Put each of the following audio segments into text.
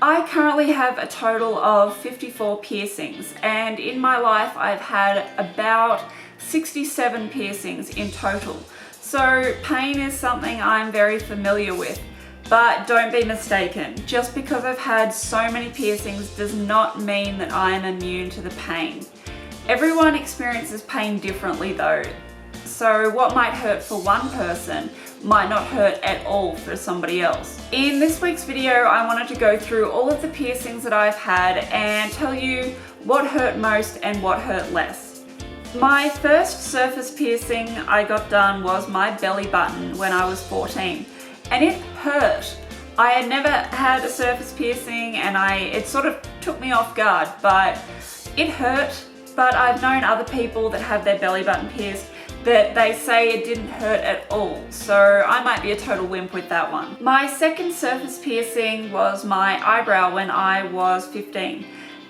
I currently have a total of 54 piercings, and in my life I've had about 67 piercings in total. So pain is something I'm very familiar with, but don't be mistaken. Just because I've had so many piercings does not mean that I am immune to the pain. Everyone experiences pain differently though. So what might hurt for one person might not hurt at all for somebody else. In this week's video, I wanted to go through all of the piercings that I've had and tell you what hurt most and what hurt less. My first surface piercing I got done was my belly button when I was 14, and it hurt. I had never had a surface piercing and it sort of took me off guard, but it hurt. But I've known other people that have their belly button pierced that they say it didn't hurt at all, so I might be a total wimp with that one. My second surface piercing was my eyebrow when I was 15,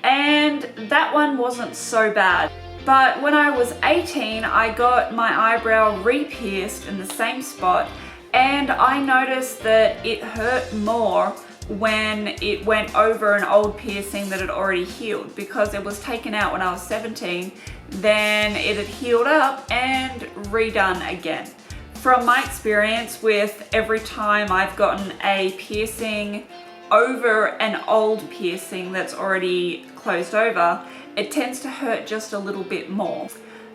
and that one wasn't so bad. But when I was 18, I got my eyebrow re-pierced in the same spot, and I noticed that it hurt more when it went over an old piercing that had already healed, because it was taken out when I was 17, then it had healed up and redone again. From my experience with every time I've gotten a piercing over an old piercing that's already closed over, it tends to hurt just a little bit more.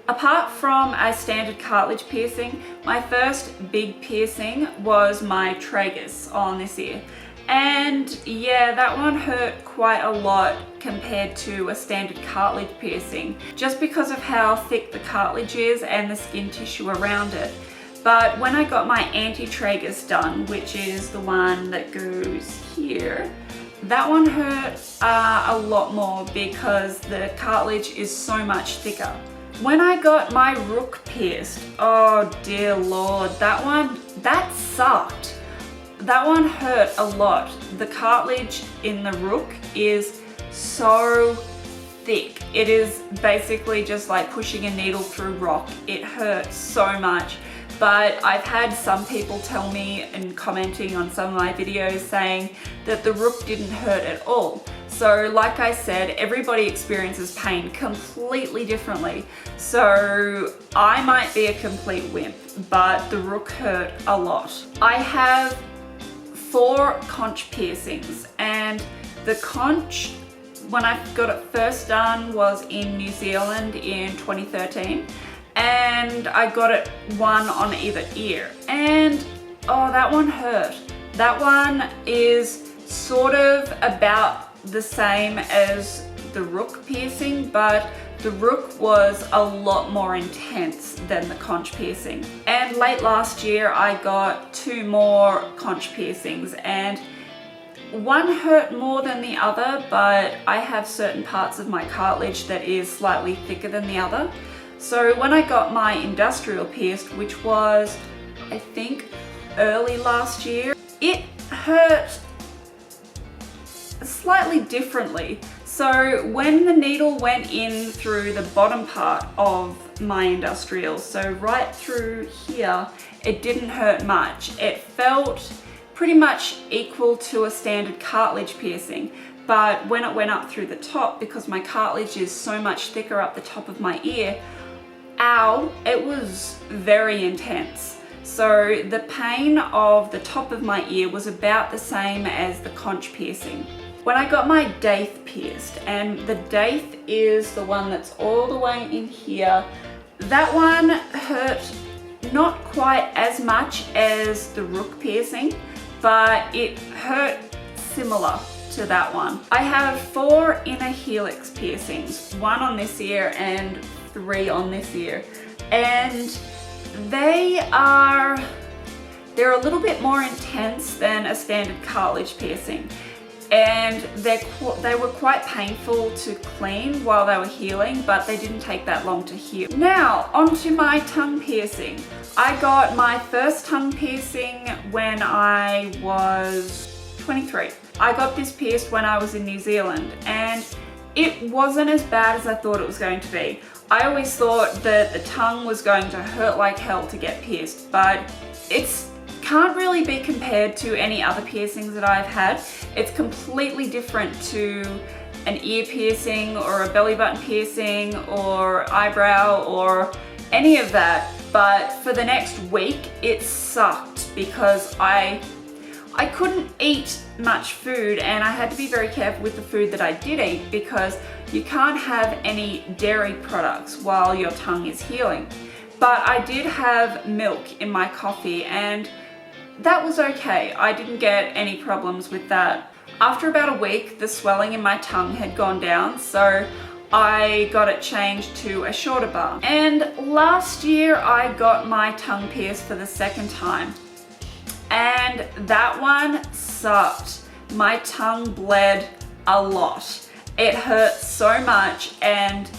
Apart from a standard cartilage piercing, my first big piercing was my tragus on this ear. And yeah, that one hurt quite a lot compared to a standard cartilage piercing, just because of how thick the cartilage is and the skin tissue around it. But when I got my anti-tragus done, which is the one that goes here, that one hurt a lot more because the cartilage is so much thicker. When I got my rook pierced, oh dear Lord, that sucked. That one hurt a lot. The cartilage in the rook is so thick. It is basically just like pushing a needle through rock. It hurts so much. But I've had some people tell me and commenting on some of my videos saying that the rook didn't hurt at all. So like I said, everybody experiences pain completely differently. So I might be a complete wimp, but the rook hurt a lot. I have 4 conch piercings, and the conch, when I got it first done, was in New Zealand in 2013, and I got it one on either ear, and oh, that one hurt. That one is sort of about the same as the rook piercing, but the rook was a lot more intense than the conch piercing. And late last year I got 2 more conch piercings, and one hurt more than the other, but I have certain parts of my cartilage that is slightly thicker than the other. So when I got my industrial pierced, which was I think early last year, it hurt slightly differently. So when the needle went in through the bottom part of my industrial, so right through here, it didn't hurt much. It felt pretty much equal to a standard cartilage piercing, but when it went up through the top, because my cartilage is so much thicker up the top of my ear, ow, it was very intense. So the pain of the top of my ear was about the same as the conch piercing. When I got my daith pierced, and the daith is the one that's all the way in here, that one hurt not quite as much as the rook piercing, but it hurt similar to that one. I have 4 inner helix piercings, 1 on this ear and 3 on this ear, and they're a little bit more intense than a standard cartilage piercing. And they were quite painful to clean while they were healing, but they didn't take that long to heal. Now, onto my tongue piercing. I got my first tongue piercing when I was 23. I got this pierced when I was in New Zealand, and it wasn't as bad as I thought it was going to be. I always thought that the tongue was going to hurt like hell to get pierced, but it's can't really be compared to any other piercings that I've had. It's completely different to an ear piercing or a belly button piercing or eyebrow or any of that. But for the next week, it sucked because I couldn't eat much food, and I had to be very careful with the food that I did eat because you can't have any dairy products while your tongue is healing. But I did have milk in my coffee, and that was okay. I didn't get any problems with that. After about a week, the swelling in my tongue had gone down, so I got it changed to a shorter bar. And last year I got my tongue pierced for the second time, and that one sucked. My tongue bled a lot. It hurt so much, and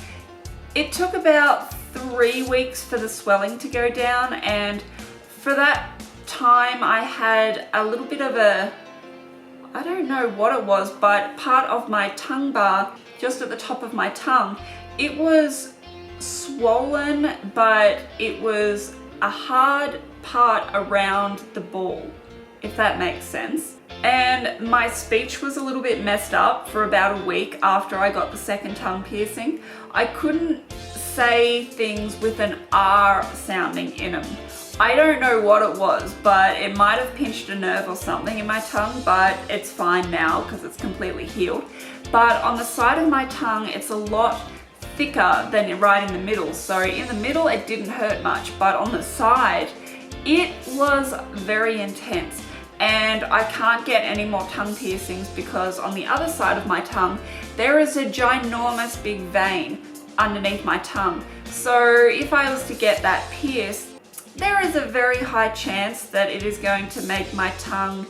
it took about 3 weeks for the swelling to go down, and for that time I had a little bit of a, I don't know what it was, but part of my tongue bar just at the top of my tongue, it was swollen, but it was a hard part around the ball, if that makes sense. And my speech was a little bit messed up for about a week after I got the second tongue piercing. I couldn't say things with an R sounding in them. I don't know what it was, but it might have pinched a nerve or something in my tongue, but it's fine now because it's completely healed. But on the side of my tongue, it's a lot thicker than right in the middle. So in the middle, it didn't hurt much, but on the side, it was very intense. And I can't get any more tongue piercings because on the other side of my tongue, there is a ginormous big vein underneath my tongue. So if I was to get that pierced, there is a very high chance that it is going to make my tongue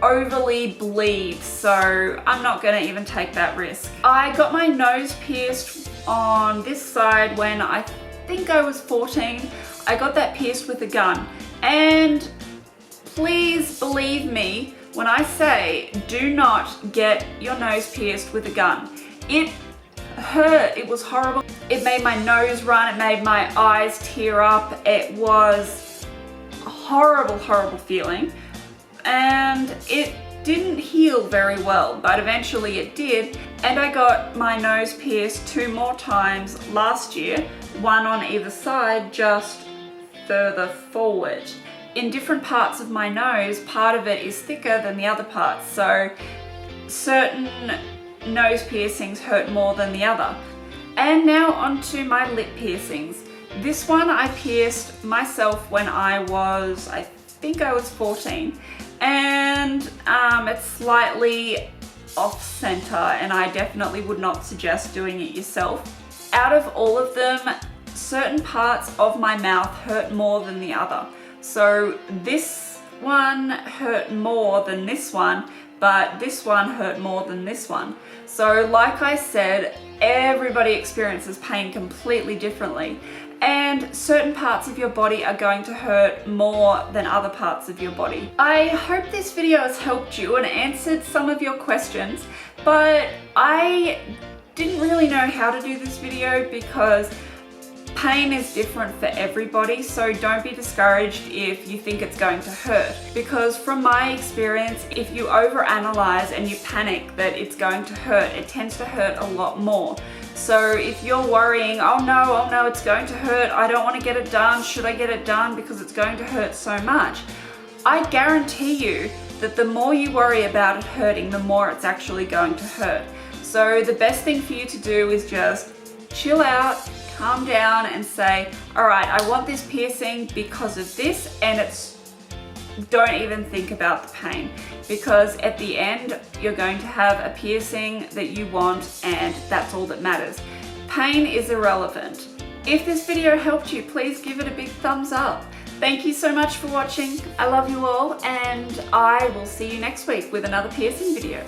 overly bleed, so I'm not going to even take that risk. I got my nose pierced on this side when I think I was 14. I got that pierced with a gun, and please believe me when I say do not get your nose pierced with a gun. It hurt, it was horrible. It made my nose run, it made my eyes tear up. It was a horrible, horrible feeling, and it didn't heal very well, but eventually it did. And I got my nose pierced 2 more times last year, one on either side, just further forward. In different parts of my nose, part of it is thicker than the other parts, so certain nose piercings hurt more than the other. And now onto my lip piercings. This one I pierced myself when I think I was 14, and it's slightly off center, and I definitely would not suggest doing it yourself. Out of all of them, certain parts of my mouth hurt more than the other. So this one hurt more than this one, but this one hurt more than this one. So like I said, everybody experiences pain completely differently, and certain parts of your body are going to hurt more than other parts of your body. I hope this video has helped you and answered some of your questions, but I didn't really know how to do this video because pain is different for everybody, so don't be discouraged if you think it's going to hurt, because from my experience, if you overanalyze and you panic that it's going to hurt, it tends to hurt a lot more. So if you're worrying, oh no, it's going to hurt, I don't want to get it done, should I get it done because it's going to hurt so much? I guarantee you that the more you worry about it hurting, the more it's actually going to hurt. So the best thing for you to do is just chill out, calm down and say, all right, I want this piercing because of this, and don't even think about the pain, because at the end, you're going to have a piercing that you want, and that's all that matters. Pain is irrelevant. If this video helped you, please give it a big thumbs up. Thank you so much for watching. I love you all, and I will see you next week with another piercing video.